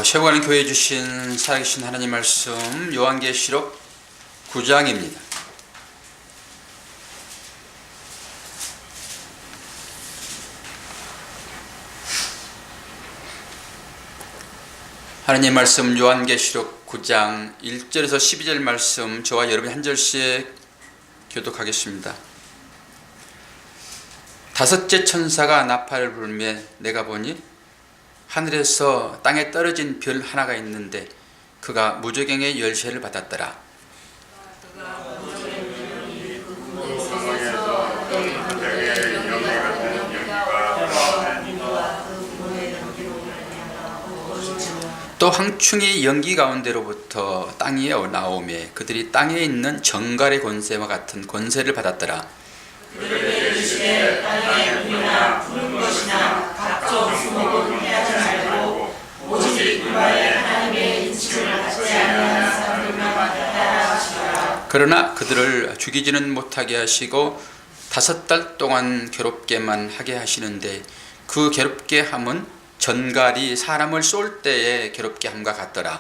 최고하는 교회 주신 살아계신 하나님 말씀 요한계시록 9장입니다. 하나님 말씀 요한계시록 9장 1절에서 12절 말씀 저와 여러분이 한 절씩 교독하겠습니다. 다섯째 천사가 나팔을 불며 내가 보니 하늘에서 땅에 떨어진 별 하나가 있는데 그가 무저갱의 열쇠를 받았더라. 또 황충이 연기 가운데로부터 땅 위에 나오매 그들이 땅에 있는 정갈의 권세와 같은 권세를 받았더라. 그들의 이르시되 땅에 불이나 부는 것이나 각종 수목은 해하지 말고 오직 그와의 하나님의 인침을 받지 아니하는 사람들만 받았다 하시더라. 그러나 그들을 죽이지는 못하게 하시고 5달 동안 괴롭게만 하게 하시는데 그 괴롭게 함은 전갈이 사람을 쏠 때에 괴롭게 함과 같더라.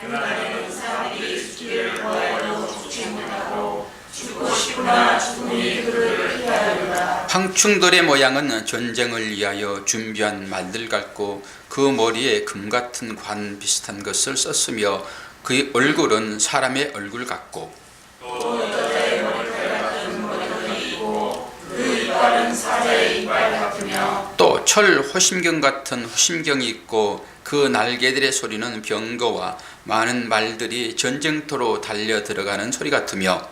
그날에는 사람들이 죽기를 더해도 죽지 못하고 죽고 싶으나 죽음이 그를 피하리라. 황충돌의 모양은 전쟁을 위하여 준비한 말들 같고 그 머리에 금 같은 관 비슷한 것을 썼으며 그의 얼굴은 사람의 얼굴 같고 또 여자의 머리칼 같은 머리털이 있고 그 이빨은 사자의 이빨 같으며 또 철 호심경 같은 호심경이 있고 그 날개들의 소리는 병거와 많은 말들이 전쟁터로 달려 들어가는 소리 같으며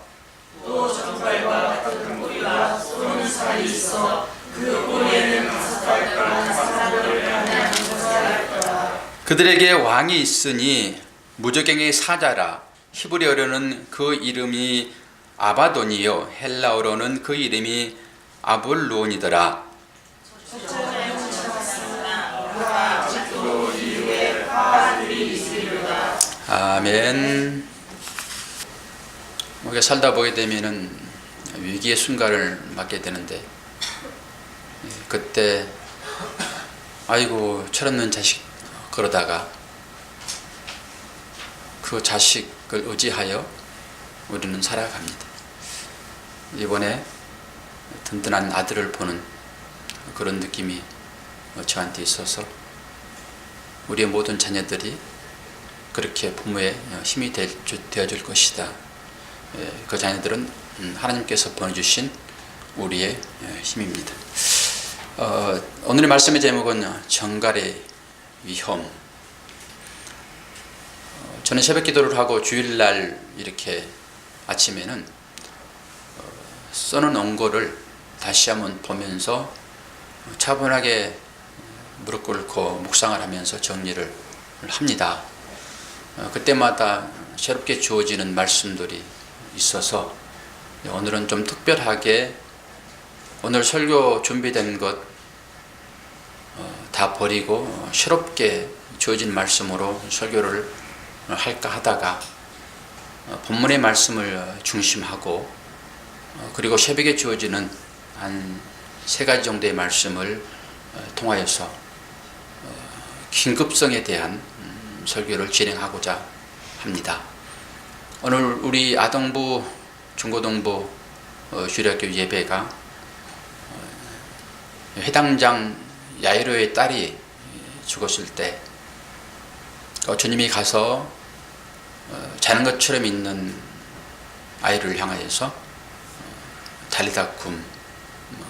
또 정갈과 같은 꼬리와 쏘는 살이 있어 그 꼬리에는 5달 동안 사람들을 향하는 것을 했더라. 그들에게 왕이 있으니 무저갱의 사자라. 히브리어로는 그 이름이 아바돈이요 헬라어로는 그 이름이 아볼론이더라. 아멘. 우리가 살다 보게 되면은 위기의 순간을 맞게 되는데 그때 아이고 철없는 자식 그러다가 그 자식을 의지하여 우리는 살아갑니다. 이번에 든든한 아들을 보는 그런 느낌이 저한테 있어서 우리의 모든 자녀들이 그렇게 부모의 힘이 되어줄 것이다. 그 자녀들은 하나님께서 보내주신 우리의 힘입니다. 오늘의 말씀의 제목은 정갈의 위험. 저는 새벽 기도를 하고 주일날 이렇게 아침에는 써놓은 원고를 다시 한번 보면서 차분하게 무릎 꿇고 묵상을 하면서 정리를 합니다. 그때마다 새롭게 주어지는 말씀들이 있어서 오늘은 좀 특별하게 오늘 설교 준비된 것 다 버리고 새롭게 주어진 말씀으로 설교를 할까 하다가 본문의 말씀을 중심하고 그리고 새벽에 주어지는 한 3가지 정도의 말씀을 통하여서 긴급성에 대한 설교를 진행하고자 합니다. 오늘 우리 아동부, 중고등부 주일학교 예배가 회당장 야이로의 딸이 죽었을 때 주님이 가서 자는 것처럼 있는 아이를 향하여서 달리다 쿰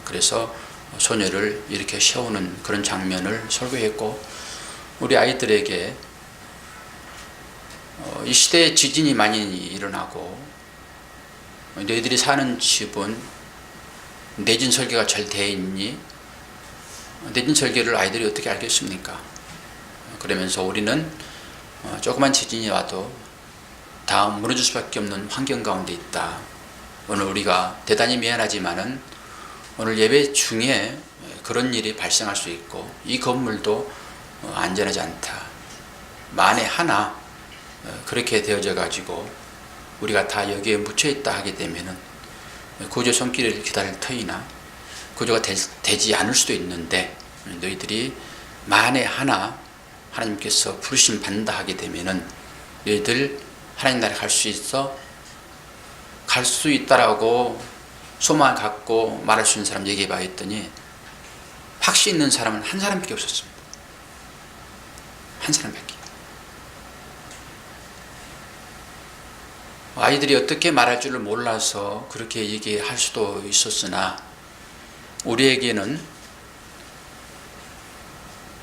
그래서 소녀를 이렇게 세우는 그런 장면을 설교했고 우리 아이들에게 이 시대에 지진이 많이 일어나고 너희들이 사는 집은 내진 설계가 잘 되어 있니? 내진 설계를 아이들이 어떻게 알겠습니까? 그러면서 우리는 조그만 지진이 와도 다 무너질 수밖에 없는 환경 가운데 있다. 오늘 우리가 대단히 미안하지만은 오늘 예배 중에 그런 일이 발생할 수 있고 이 건물도 안전하지 않다. 만에 하나 그렇게 되어져 가지고 우리가 다 여기에 묻혀 있다 하게 되면은 구조 손길을 기다릴 터이나 구조가 되지 않을 수도 있는데 너희들이 만에 하나 하나님께서 부르심 받는다 하게 되면은 너희들 하나님 나라에 갈 수 있어? 갈 수 있다라고 소망을 갖고 말할 수 있는 사람 얘기해 봐 했더니 확신 있는 사람은 한 사람밖에 없었습니다. 한 사람밖에. 아이들이 어떻게 말할 줄을 몰라서 그렇게 얘기할 수도 있었으나 우리에게는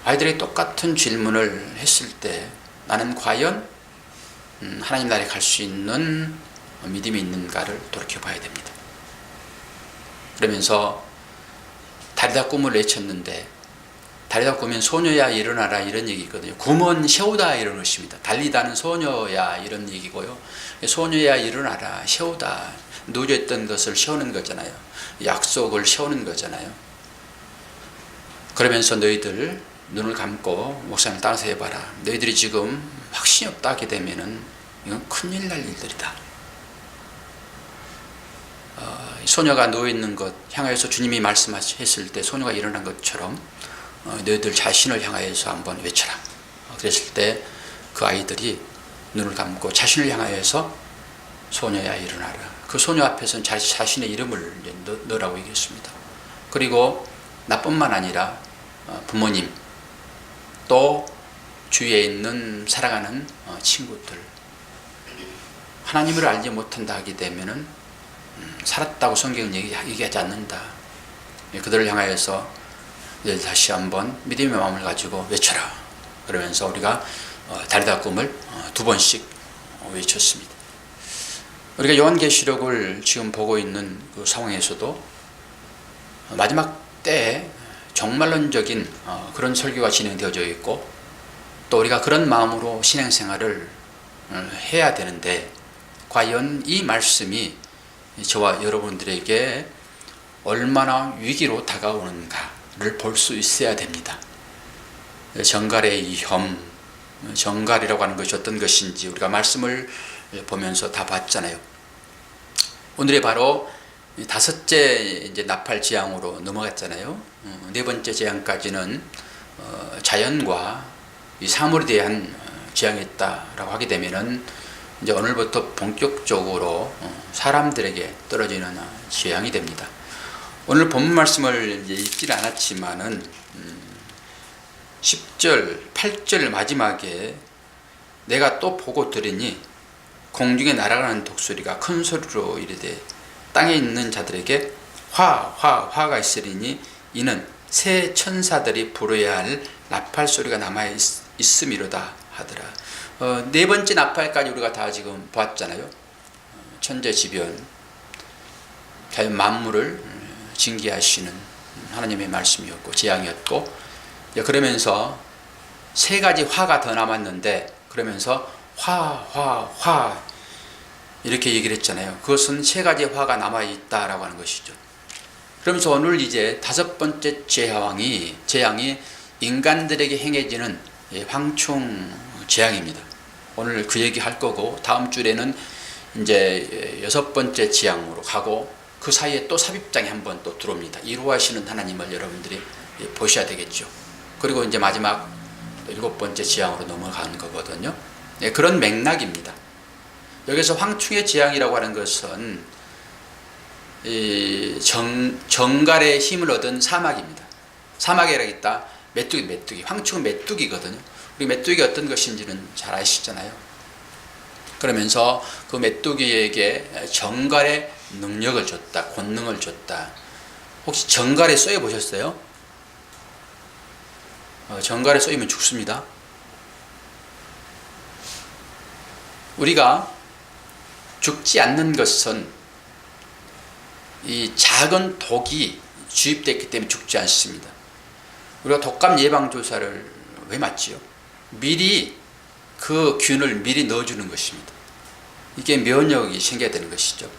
아이들이 똑같은 질문을 했을 때 나는 과연 하나님 나라에 갈 수 있는 믿음이 있는가를 돌이켜봐야 됩니다. 그러면서 다리다 꿈을 외쳤는데 다리다 꾸면 소녀야 일어나라 이런 얘기거든요. 꿈은 세우다 이런 것입니다. 달리다는 소녀야 이런 얘기고요. 소녀야 일어나라 세우다. 누워있던 것을 세우는 거잖아요. 약속을 세우는 거잖아요. 그러면서 너희들 눈을 감고 목사님 따라서 해봐라. 너희들이 지금 확신이 없다 하게 되면은 이건 큰일 날 일들이다. 소녀가 누워있는 것 향하여서 주님이 말씀하셨을 때 소녀가 일어난 것처럼 너희들 자신을 향하여서 한번 외쳐라. 그랬을 때 그 아이들이 눈을 감고 자신을 향하여서 소녀야 일어나라. 그 소녀 앞에서는 자신의 이름을 넣으라고 얘기했습니다. 그리고 나뿐만 아니라 부모님 또 주위에 있는 사랑하는 친구들 하나님을 알지 못한다 하게 되면은 살았다고 성경은 얘기하지 않는다. 그들을 향하여서 다시 한번 믿음의 마음을 가지고 외쳐라. 그러면서 우리가 다리다 꿈을 2번씩 외쳤습니다. 우리가 요한계시록을 지금 보고 있는 그 상황에서도 마지막 때에 종말론적인 그런 설교가 진행되어져 있고 또 우리가 그런 마음으로 신앙생활을 해야 되는데 과연 이 말씀이 저와 여러분들에게 얼마나 위기로 다가오는가를 볼 수 있어야 됩니다. 정갈의 위험, 정갈이라고 하는 것이 어떤 것인지 우리가 말씀을 보면서 다 봤잖아요. 오늘의 바로 5째 이제 나팔 재앙으로 넘어갔잖아요. 4번째 재앙까지는 자연과 이 사물에 대한 재앙이었다라고 하게 되면은 이제 오늘부터 본격적으로 사람들에게 떨어지는 재앙이 됩니다. 오늘 본문 말씀을 이제 읽지는 않았지만은 10절, 8절 마지막에 내가 또 보고 들으니 공중에 날아가는 독수리가 큰 소리로 이르되 땅에 있는 자들에게 화가 있으리니 이는 새 천사들이 부르어야 할 나팔 소리가 남아 있음이로다 하더라. 4번째 나팔까지 우리가 다 지금 보았잖아요. 천재지변, 자연 만물을 징계하시는 하나님의 말씀이었고 재앙이었고, 그러면서 3가지 화가 더 남았는데 그러면서 화 이렇게 얘기를 했잖아요. 그것은 3가지 화가 남아있다라고 하는 것이죠. 그러면서 오늘 이제 5번째 재앙이 인간들에게 행해지는 황충 재앙입니다. 오늘 그 얘기 할 거고 다음 주에는 이제 6번째 재앙으로 가고 그 사이에 또 삽입장이 한번 또 들어옵니다. 이루하시는 하나님을 여러분들이 보셔야 되겠죠. 그리고 이제 마지막 7번째 재앙으로 넘어가는 거거든요. 그런 맥락입니다. 여기서 황충의 재앙이라고 하는 것은 정갈의 힘을 얻은 사막입니다. 사막이라겠다. 메뚜기. 황충은 메뚜기거든요. 우리 메뚜기가 어떤 것인지는 잘 아시잖아요. 그러면서 그 메뚜기에게 정갈의 능력을 줬다. 권능을 줬다. 혹시 정갈에 쏘여 보셨어요? 정갈에 쏘이면 죽습니다. 우리가 죽지 않는 것은 이 작은 독이 주입됐기 때문에 죽지 않습니다. 우리가 독감 예방주사를 왜 맞지요? 미리 그 균을 미리 넣어주는 것입니다. 이게 면역이 생겨야 되는 것이죠.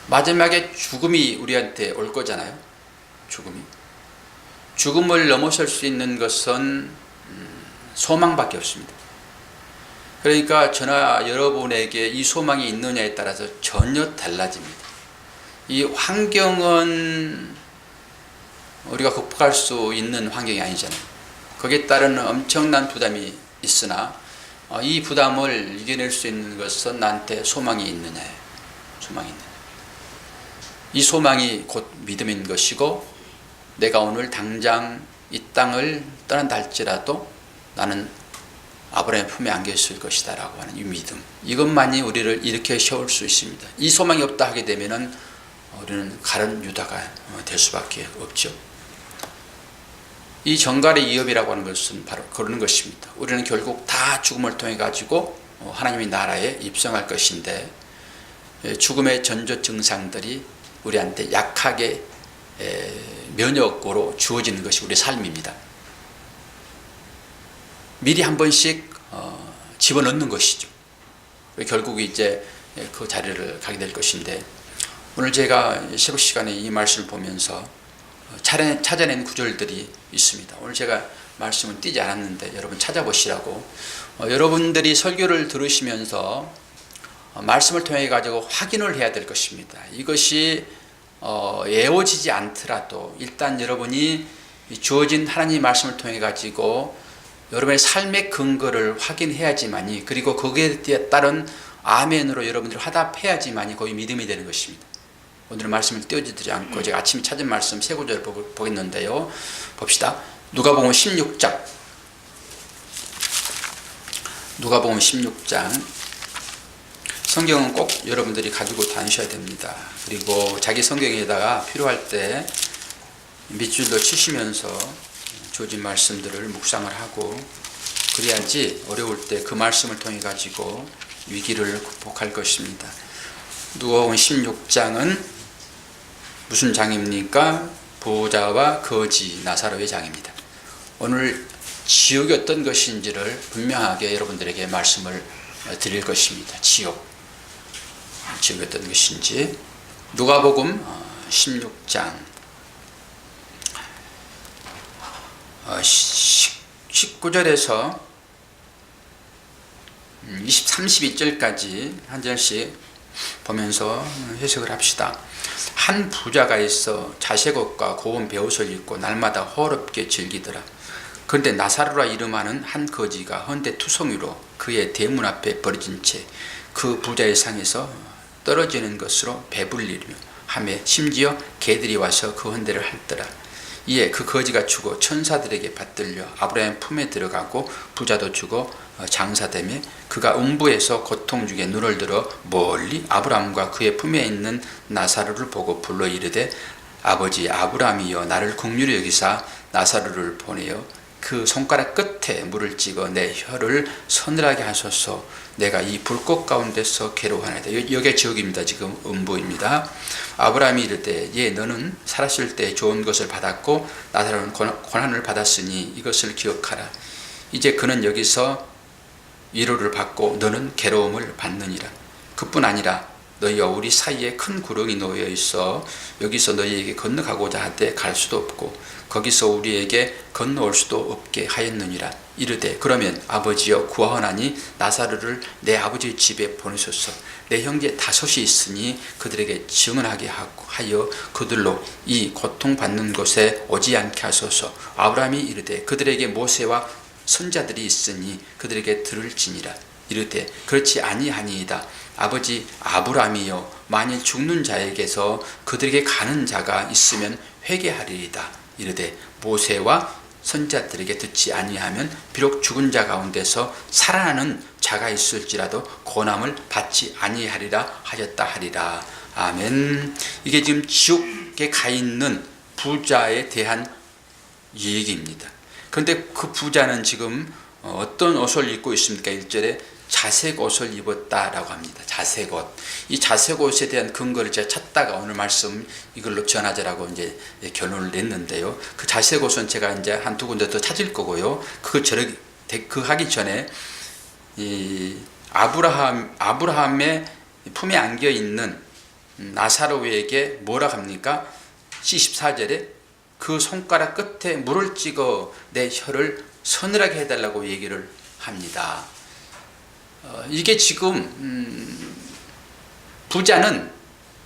마지막에 죽음이 우리한테 올 거잖아요. 죽음을 넘어설 수 있는 것은 소망밖에 없습니다. 그러니까 저나 여러분에게 이 소망이 있느냐에 따라서 전혀 달라집니다. 이 환경은 우리가 극복할 수 있는 환경이 아니잖아요. 거기에 따른 엄청난 부담이 있으나 이 부담을 이겨낼 수 있는 것은 나한테 소망이 있느냐. 소망이 있느냐. 이 소망이 곧 믿음인 것이고 내가 오늘 당장 이 땅을 떠난다 할지라도 나는 아브라함의 품에 안겨 있을 것이다 라고 하는 이 믿음, 이것만이 우리를 이렇게 세울 수 있습니다. 이 소망이 없다 하게 되면은 우리는 가련 유다가 될 수밖에 없죠. 이 정갈의 위협이라고 하는 것은 바로 그러는 것입니다. 우리는 결국 다 죽음을 통해 가지고 하나님의 나라에 입성할 것인데 죽음의 전조 증상들이 우리한테 약하게 면역으로 주어지는 것이 우리의 삶입니다. 미리 한 번씩 집어넣는 것이죠. 결국 이제 그 자리를 가게 될 것인데, 오늘 제가 새벽 시간에 이 말씀을 보면서 찾아낸 구절들이 있습니다. 오늘 제가 말씀은 띄지 않았는데 여러분 찾아보시라고, 여러분들이 설교를 들으시면서 말씀을 통해 가지고 확인을 해야 될 것입니다. 이것이 외워지지 않더라도 일단 여러분이 주어진 하나님의 말씀을 통해 가지고 여러분의 삶의 근거를 확인해야지만이, 그리고 거기에 따른 아멘으로 여러분들이 화답해야지만이 거기 믿음이 되는 것입니다. 오늘 말씀을 띄워주지 않고 제가 아침에 찾은 말씀 세 구절 보겠는데요. 봅시다. 누가복음 16장. 누가복음 16장. 성경은 꼭 여러분들이 가지고 다니셔야 됩니다. 그리고 자기 성경에다가 필요할 때 밑줄도 치시면서 주어진 말씀들을 묵상을 하고, 그래야지 어려울 때 그 말씀을 통해 가지고 위기를 극복할 것입니다. 누가복음 16장은 무슨 장입니까? 부자와 거지 나사로의 장입니다. 오늘 지옥이 어떤 것인지를 분명하게 여러분들에게 말씀을 드릴 것입니다. 지옥이 어떤 것인지. 누가복음 16장 19절에서 32절까지 한 절씩 보면서 해석을 합시다. 한 부자가 있어 자색 옷과 고운 베옷을 입고 날마다 호롭게 즐기더라. 그런데 나사로라 이름하는 한 거지가 헌데 투성이로 그의 대문 앞에 버려진 채 그 부자의 상에서 떨어지는 것으로 배불리며 하며 심지어 개들이 와서 그 헌데를 핥더라. 이에 그 거지가 죽어 천사들에게 받들려 아브라함 품에 들어가고 부자도 죽어 장사되며 그가 음부에서 고통 중에 눈을 들어 멀리 아브라함과 그의 품에 있는 나사로를 보고 불러 이르되 아버지 아브라함이여 나를 긍휼히 여기사 나사로를 보내어 그 손가락 끝에 물을 찍어 내 혀를 서늘하게 하소서. 내가 이 불꽃 가운데서 괴로워하나이다. 여기가 지옥입니다. 지금 음부입니다. 아브라함이 이르되 예 너는 살았을 때 좋은 것을 받았고 나사로는 고난을 받았으니 이것을 기억하라. 이제 그는 여기서 위로를 받고 너는 괴로움을 받느니라. 그뿐 아니라 너희와 우리 사이에 큰 구렁이 놓여 있어 여기서 너희에게 건너가고자 하되 갈 수도 없고 거기서 우리에게 건너올 수도 없게 하였느니라. 이르되 그러면 아버지여 구하오나니 나사로를 내 아버지의 집에 보내소서. 내 형제 5이 있으니 그들에게 증언하게 하여 그들로 이 고통받는 곳에 오지 않게 하소서. 아브라함이 이르되 그들에게 모세와 선자들이 있으니 그들에게 들을지니라. 이르되 그렇지 아니하니이다. 아버지 아브라함이여 만일 죽는 자에게서 그들에게 가는 자가 있으면 회개하리이다. 이르되 모세와 선자들에게 듣지 아니하면 비록 죽은 자 가운데서 살아나는 자가 있을지라도 고난을 받지 아니하리라 하였다 하리라. 아멘. 이게 지금 지옥에 가 있는 부자에 대한 얘기입니다. 그런데 그 부자는 지금 어떤 옷을 입고 있습니까? 1절에 자색 옷을 입었다라고 합니다. 자색 옷. 이 자색 옷에 대한 근거를 제가 찾다가 오늘 말씀 이걸로 전하자라고 이제 결론을 냈는데요. 그 자색 옷은 제가 이제 한두 군데 더 찾을 거고요. 그 하기 전에 이 아브라함의 품에 안겨 있는 나사로에게 뭐라 합니까? 14절에 그 손가락 끝에 물을 찍어 내 혀를 서늘하게 해달라고 얘기를 합니다. 이게 지금 부자는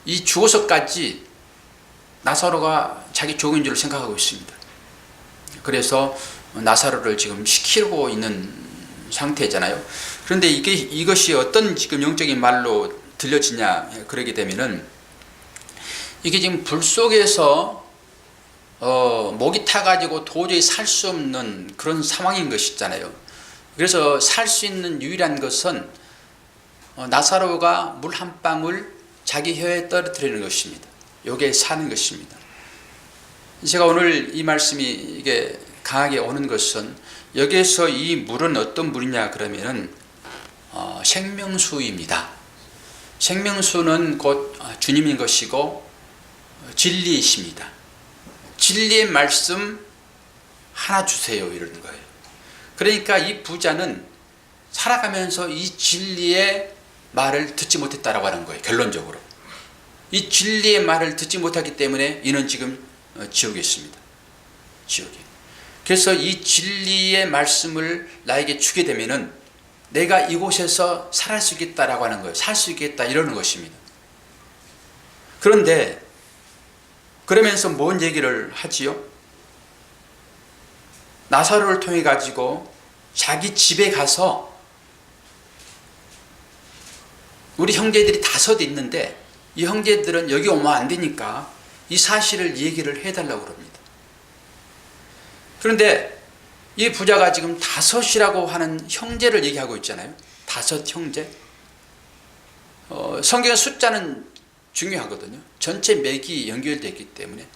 이 죽어서까지 나사로가 자기 종인 줄 생각하고 있습니다. 그래서 나사로를 지금 시키고 있는 상태잖아요. 그런데 이것이 어떤 지금 영적인 말로 들려지냐 그러게 되면은 이게 지금 불 속에서 목이 타가지고 도저히 살 수 없는 그런 상황인 것이잖아요. 그래서 살 수 있는 유일한 것은 나사로가 물 한 방울 자기 혀에 떨어뜨리는 것입니다. 요게 사는 것입니다. 제가 오늘 이 말씀이 이게 강하게 오는 것은 여기에서 이 물은 어떤 물이냐 그러면은 생명수입니다. 생명수는 곧 주님인 것이고 진리이십니다. 진리의 말씀 하나 주세요 이러는 거예요. 그러니까 이 부자는 살아가면서 이 진리의 말을 듣지 못했다라고 하는 거예요. 결론적으로 이 진리의 말을 듣지 못하기 때문에 이는 지금 지옥에 있습니다. 지옥에. 그래서 이 진리의 말씀을 나에게 주게 되면은 내가 이곳에서 살할 수 있겠다라고 하는 거예요. 살 수 있겠다 이러는 것입니다. 그런데 그러면서 뭔 얘기를 하지요? 나사로를 통해 가지고 자기 집에 가서 우리 형제들이 5 있는데 이 형제들은 여기 오면 안 되니까 이 사실을 얘기를 해달라고 합니다. 그런데 이 부자가 지금 5이라고 하는 형제를 얘기하고 있잖아요. 5 형제. 성경의 숫자는 중요하거든요. 전체 맥이 연결되어 있기 때문에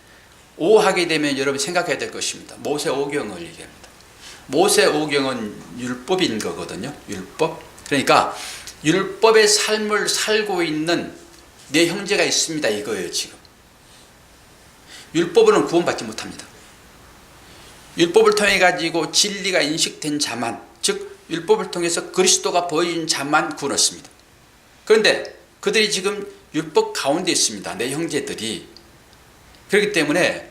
5 하게 되면 여러분 생각해야 될 것입니다. 모세오경을 얘기합니다. 모세오경은 율법인 거거든요. 율법. 그러니까 율법의 삶을 살고 있는 내 형제가 있습니다 이거예요. 지금 율법으로는 구원받지 못합니다. 율법을 통해 가지고 진리가 인식된 자만, 즉 율법을 통해서 그리스도가 보여진 자만 구원 얻습니다. 그런데 그들이 지금 율법 가운데 있습니다. 내 형제들이. 그렇기 때문에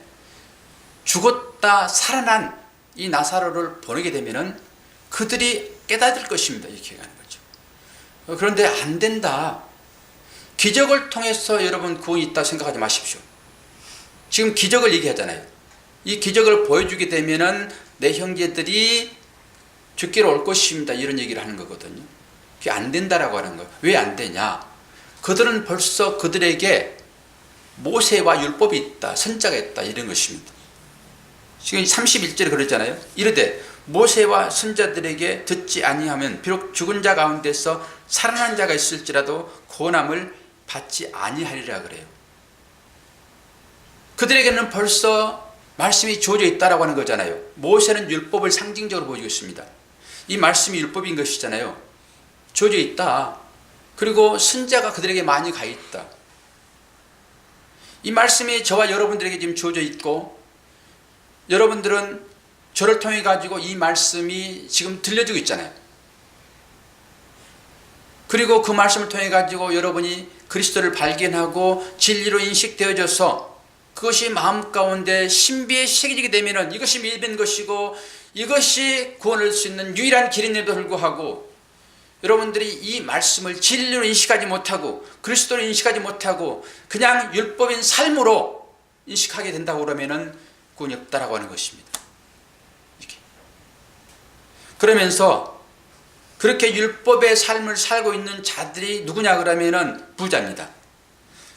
죽었다 살아난 이 나사로를 보내게 되면은 그들이 깨닫을 것입니다. 이렇게 가는 거죠. 그런데 안 된다. 기적을 통해서 여러분 구원이 있다 생각하지 마십시오. 지금 기적을 얘기하잖아요. 이 기적을 보여주게 되면은 내 형제들이 죽기로 올 것입니다. 이런 얘기를 하는 거거든요. 그게 안 된다라고 하는 거예요. 왜 안 되냐? 그들은 벌써 그들에게 모세와 율법이 있다, 선자가 있다 이런 것입니다. 지금 31절에 그러잖아요. 이르되 모세와 선자들에게 듣지 아니하면 비록 죽은 자 가운데서 살아난 자가 있을지라도 구원함을 받지 아니하리라 그래요. 그들에게는 벌써 말씀이 주어져 있다라고 하는 거잖아요. 모세는 율법을 상징적으로 보여주고 있습니다. 이 말씀이 율법인 것이잖아요. 주어져 있다. 그리고 선자가 그들에게 많이 가 있다. 이 말씀이 저와 여러분들에게 지금 주어져 있고 여러분들은 저를 통해 가지고 이 말씀이 지금 들려지고 있잖아요. 그리고 그 말씀을 통해 가지고 여러분이 그리스도를 발견하고 진리로 인식되어져서 그것이 마음 가운데 신비에 새겨지게 되면 이것이 믿는 것이고 이것이 구원을 수 있는 유일한 길임에도 불구하고 여러분들이 이 말씀을 진리로 인식하지 못하고 그리스도로 인식하지 못하고 그냥 율법인 삶으로 인식하게 된다고 그러면 구원이 없다라고 하는 것입니다. 이렇게. 그러면서 그렇게 율법의 삶을 살고 있는 자들이 누구냐 그러면은 부자입니다.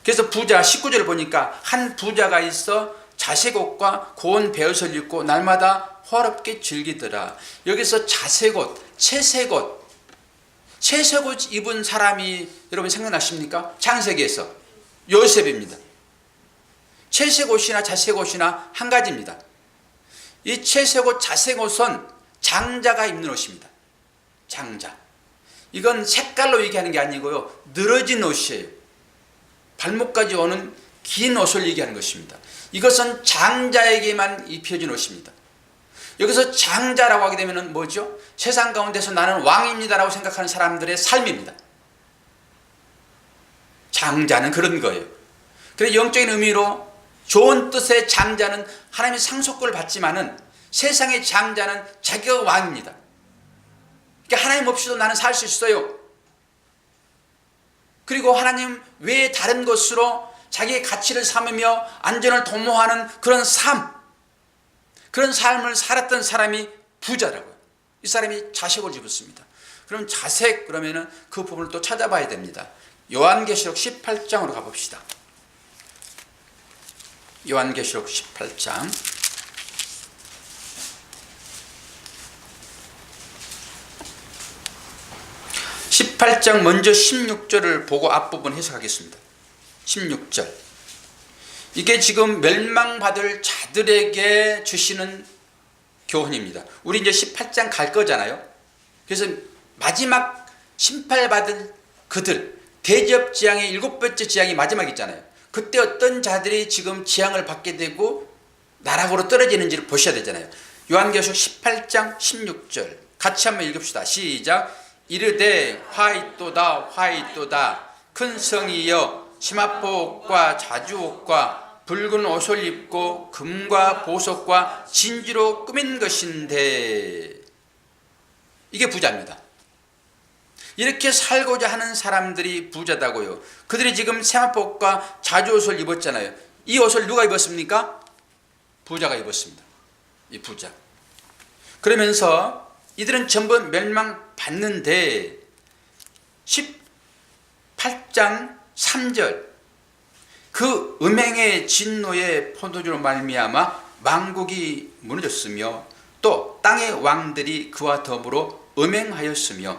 그래서 부자 19절을 보니까 한 부자가 있어 자색 옷과 고운 베옷을 입고 날마다 화롭게 즐기더라. 여기서 자색 옷, 채색 옷, 채색 옷 입은 사람이 여러분 생각나십니까? 창세기에서 요셉입니다. 채색 옷이나 자색 옷이나 한 가지입니다. 이 채색 옷, 자색 옷은 장자가 입는 옷입니다. 장자. 이건 색깔로 얘기하는 게 아니고요. 늘어진 옷이에요. 발목까지 오는 긴 옷을 얘기하는 것입니다. 이것은 장자에게만 입혀진 옷입니다. 여기서 장자라고 하게 되면 뭐죠? 세상 가운데서 나는 왕입니다라고 생각하는 사람들의 삶입니다. 장자는 그런 거예요. 그래서 영적인 의미로 좋은 뜻의 장자는 하나님의 상속권을 받지만은 세상의 장자는 자기가 왕입니다. 그러니까 하나님 없이도 나는 살 수 있어요. 그리고 하나님 외에 다른 것으로 자기의 가치를 삼으며 안전을 도모하는 그런 삶. 그런 삶을 살았던 사람이 부자라고요. 이 사람이 자색을 입었습니다. 그럼 자색 그러면은 그 부분을 또 찾아봐야 됩니다. 요한계시록 18장으로 가봅시다. 요한계시록 18장 18장 먼저 16절을 보고 앞부분 해석하겠습니다. 16절. 이게 지금 멸망받을 자들에게 주시는 교훈입니다. 우리 이제 18장 갈 거잖아요. 그래서 마지막 심판받을 그들, 대접 지향의 7번째 지향이 마지막 있잖아요. 그때 어떤 자들이 지금 지향을 받게 되고 나락으로 떨어지는지를 보셔야 되잖아요. 요한계시록 18장 16절 같이 한번 읽읍시다. 시작. 이르되 화이또다 화이또다 큰 성이여 시마포옷과 자주옷과 붉은 옷을 입고 금과 보석과 진주로 꾸민 것인데, 이게 부자입니다. 이렇게 살고자 하는 사람들이 부자다고요. 그들이 지금 세마포옷과 자주옷을 입었잖아요. 이 옷을 누가 입었습니까? 부자가 입었습니다. 이 부자. 그러면서 이들은 전부 멸망받는데 18장 3절 그 음행의 진노의 포도주로 말미암아 만국이 무너졌으며 또 땅의 왕들이 그와 더불어 음행하였으며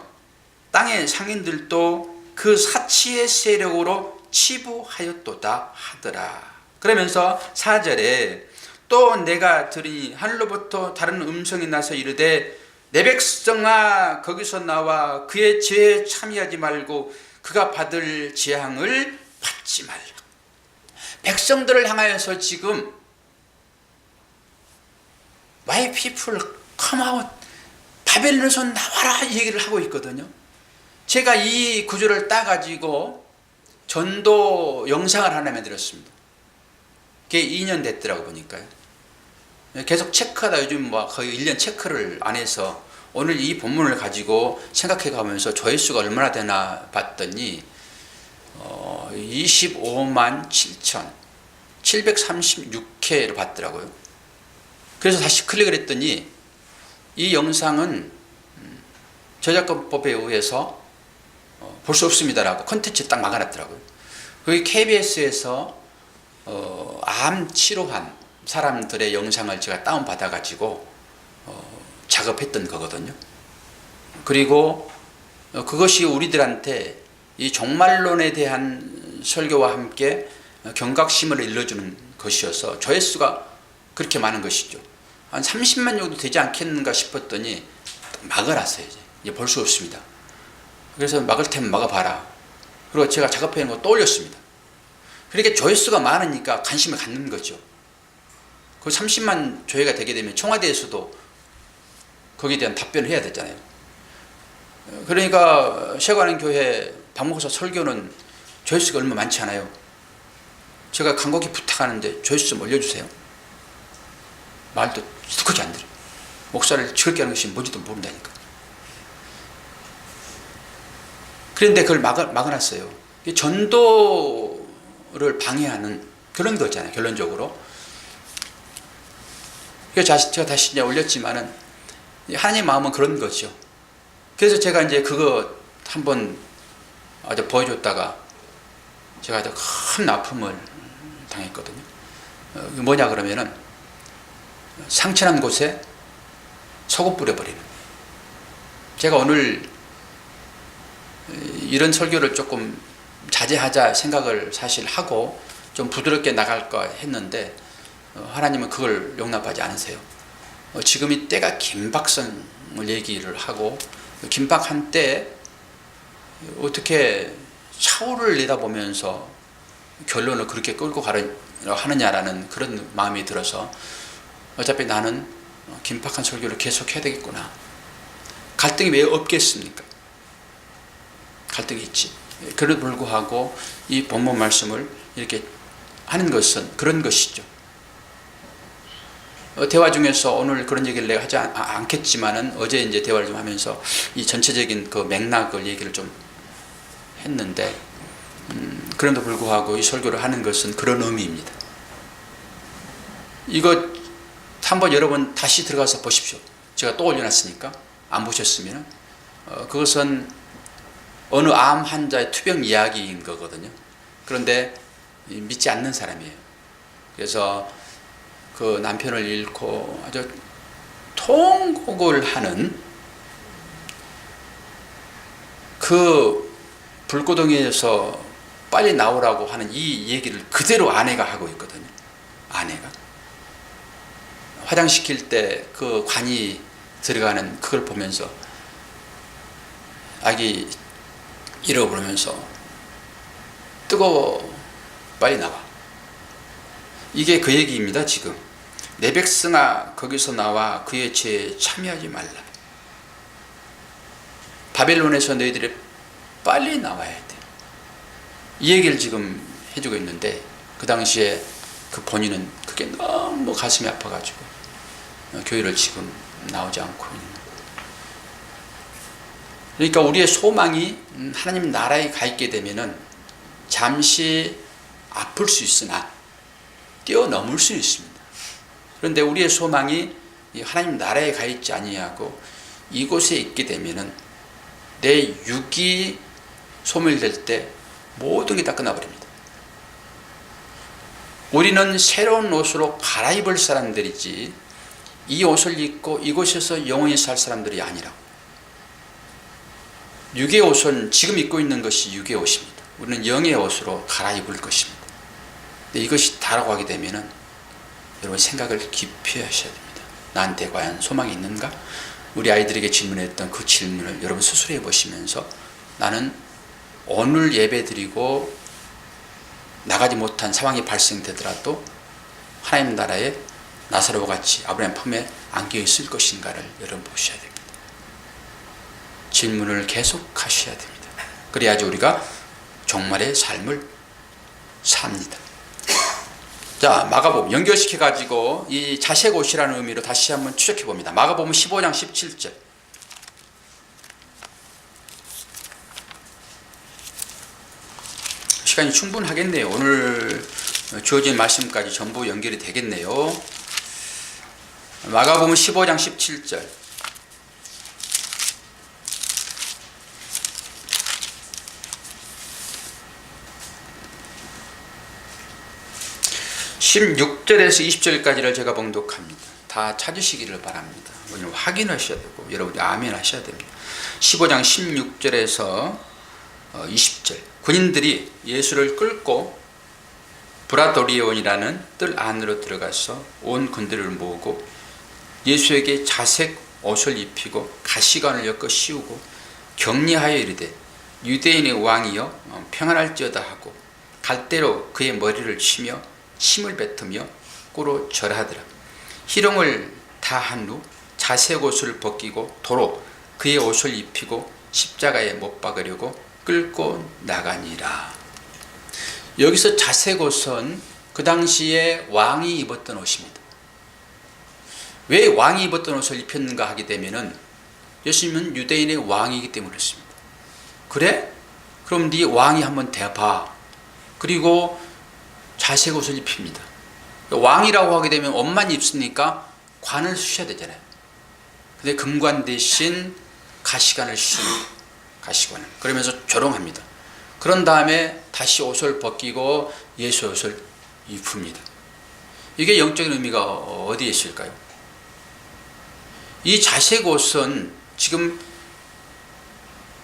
땅의 상인들도 그 사치의 세력으로 치부하였도다 하더라. 그러면서 4절에 또 내가 들으니 하늘로부터 다른 음성이 나서 이르되 내 백성아 거기서 나와 그의 죄에 참여하지 말고 그가 받을 재앙을 받지 말라. 백성들을 향하여서 지금 My people come out, 바벨론에서 나와라 이 얘기를 하고 있거든요. 제가 이 구절을 따가지고 전도 영상을 하나 만들었습니다. 그게 2년 됐더라고 보니까요. 계속 체크하다 요즘 뭐 거의 1년 체크를 안 해서 오늘 이 본문을 가지고 생각해 가면서 조회수가 얼마나 되나 봤더니 25만 7,736회를 봤더라고요. 그래서 다시 클릭을 했더니 이 영상은 저작권법에 의해서 볼 수 없습니다라고 콘텐츠 딱 막아놨더라고요. 거기 KBS에서 암 치료한 사람들의 영상을 제가 다운받아 가지고 작업했던 거거든요. 그리고 그것이 우리들한테 이 종말론에 대한 설교와 함께 경각심을 일러주는 것이어서 조회수가 그렇게 많은 것이죠. 한 30만 정도 되지 않겠는가 싶었더니 막아놨어요. 이제 볼 수 없습니다. 그래서 막을 테면 막아봐라. 그리고 제가 작업해놓은 거 또 올렸습니다. 그렇게 조회수가 많으니까 관심을 갖는 거죠. 그 30만 조회가 되게 되면 청와대에서도 거기에 대한 답변을 해야 되잖아요. 그러니까 세관원 교회 박목사 설교는 조회수가 얼마 많지 않아요. 제가 간곡히 부탁하는데 조회수 좀 올려주세요. 말도 스커지 안 들어요. 목사를 즐겁게 하는 것이 뭔지도 모른다니까. 그런데 그걸 막아놨어요. 전도를 방해하는 그런 거잖아요. 결론적으로. 그래서 제가 다시 이제 올렸지만은 하나님의 마음은 그런 거죠. 그래서 제가 이제 그거 한번 아주 보여줬다가 제가 아주 큰 아픔을 당했거든요. 뭐냐 그러면은 상처난 곳에 속옷 뿌려버리는. 제가 오늘 이런 설교를 조금 자제하자 생각을 사실 하고 좀 부드럽게 나갈까 했는데 하나님은 그걸 용납하지 않으세요. 지금이 때가 긴박성을 얘기를 하고 긴박한 때 어떻게 차후를 내다보면서 결론을 그렇게 끌고 하느냐라는 그런 마음이 들어서 어차피 나는 긴박한 설교를 계속 해야 되겠구나. 갈등이 왜 없겠습니까? 갈등이 있지. 그래도 불구하고 이 본문 말씀을 이렇게 하는 것은 그런 것이죠. 대화 중에서 오늘 그런 얘기를 내가 하지 않겠지만은 어제 이제 대화를 좀 하면서 이 전체적인 그 맥락을 얘기를 좀 했는데 그럼에도 불구하고 이 설교를 하는 것은 그런 의미입니다. 이거 한번 여러분 다시 들어가서 보십시오. 제가 또 올려놨으니까 안 보셨으면 그것은 어느 암 환자의 투병 이야기인 거거든요. 그런데 믿지 않는 사람이에요. 그래서 그 남편을 잃고 아주 통곡을 하는 그 불구덩이에서 빨리 나오라고 하는 이 얘기를 그대로 아내가 하고 있거든요. 아내가 화장시킬 때 그 관이 들어가는 그걸 보면서 아기 잃어버리면서 뜨거워 빨리 나와. 이게 그 얘기입니다. 지금 내 백성아 거기서 나와 그의 죄에 참여하지 말라. 바벨론에서 너희들이 빨리 나와야 돼. 이 얘기를 지금 해주고 있는데 그 당시에 그 본인은 그게 너무 가슴이 아파가지고 교회를 지금 나오지 않고 있는. 그러니까 우리의 소망이 하나님 나라에 가 있게 되면은 잠시 아플 수 있으나 뛰어넘을 수 있습니다. 그런데 우리의 소망이 하나님 나라에 가 있지 아니하고 이곳에 있게 되면은 내 육이 소멸될 때 모든 게 다 끝나버립니다. 우리는 새로운 옷으로 갈아입을 사람들이지 이 옷을 입고 이곳에서 영원히 살 사람들이 아니라고. 육의 옷은 지금 입고 있는 것이 육의 옷입니다. 우리는 영의 옷으로 갈아입을 것입니다. 근데 이것이 다라고 하게 되면은 여러분 생각을 깊이 하셔야 됩니다. 나한테 과연 소망이 있는가? 우리 아이들에게 질문했던 그 질문을 여러분 스스로 해보시면서 나는 오늘 예배 드리고 나가지 못한 상황이 발생되더라도 하나님 나라에 나사로와 같이 아브라함 품에 안겨 있을 것인가를 여러분 보셔야 됩니다. 질문을 계속 하셔야 됩니다. 그래야지 우리가 종말의 삶을 삽니다. 자, 마가복음 연결시켜 가지고 이 자색 옷이라는 의미로 다시 한번 추적해 봅니다. 마가복음 15장 17절. 시간이 충분하겠네요. 오늘 주어진 말씀까지 전부 연결이 되겠네요. 마가복음 15장 17절. (16절에서 20절까지를) 제가 봉독합니다. 다 찾으시기를 바랍니다. 오늘 확인하셔야 되고 여러분이 아멘 하셔야 됩니다. 15장 16절에서 20절. 군인들이 예수를 끌고 브라도리온이라는 뜰 안으로 들어가서 온 군대를 모으고 예수에게 자색 옷을 입히고 가시관을 엮어 씌우고 격리하여 이르되 유대인의 왕이여 평안할지어다 하고 갈대로 그의 머리를 치며 침을 뱉으며 꿇어 절하더라. 희롱을 다 한 후 자색 옷을 벗기고 도로 그의 옷을 입히고 십자가에 못 박으려고 끌고 나가니라. 여기서 자색 옷은 그 당시에 왕이 입었던 옷입니다. 왜 왕이 입었던 옷을 입혔는가 하게 되면은 예수님은 유대인의 왕이기 때문에 그렇습니다. 그래? 그럼 네 왕이 한번 대봐. 그리고 자색 옷을 입힙니다. 왕이라고 하게 되면 옷만 입으니까 관을 쓰셔야 되잖아요. 근데 금관 대신 가시관을 씌웁니다. 가시관을. 그러면서 조롱합니다. 그런 다음에 다시 옷을 벗기고 예수 옷을 입힙니다. 이게 영적인 의미가 어디에 있을까요? 이 자색 옷은 지금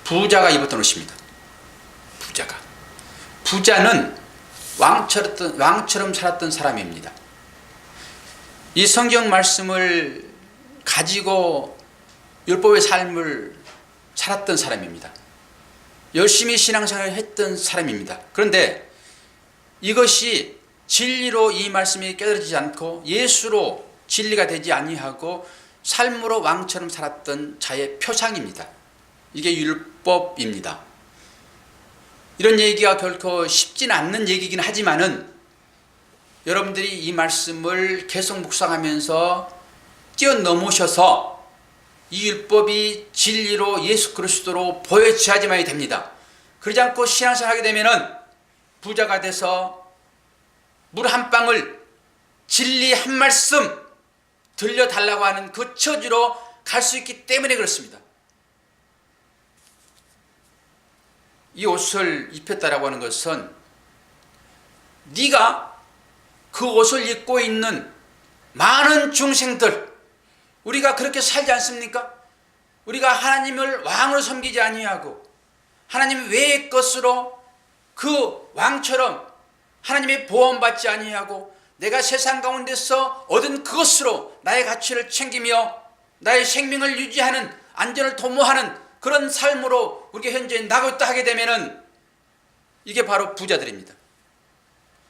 부자가 입었던 옷입니다. 부자는 왕처럼 살았던 사람입니다. 이 성경 말씀을 가지고 율법의 삶을 살았던 사람입니다. 열심히 신앙생활을 했던 사람입니다. 그런데 이것이 진리로 이 말씀이 깨달아지지 않고 예수로 진리가 되지 아니하고 삶으로 왕처럼 살았던 자의 표상입니다. 이게 율법입니다. 이런 얘기가 결코 쉽지는 않는 얘기긴 하지만은 여러분들이 이 말씀을 계속 묵상하면서 뛰어넘으셔서 이 율법이 진리로 예수 그리스도로 보여져야지만이 됩니다. 그러지 않고 신앙생활 하게 되면은 부자가 돼서 물 한 방울, 진리 한 말씀, 들려달라고 하는 그 처지로 갈 수 있기 때문에 그렇습니다. 이 옷을 입혔다라고 하는 것은 네가 그 옷을 입고 있는 많은 중생들, 우리가 그렇게 살지 않습니까? 우리가 하나님을 왕으로 섬기지 아니하고 하나님 외의 것으로 그 왕처럼 하나님의 보호받지 아니하고 내가 세상 가운데서 얻은 그것으로 나의 가치를 챙기며 나의 생명을 유지하는, 안전을 도모하는 그런 삶으로 우리가 현재 나고 있다 하게 되면은 이게 바로 부자들입니다.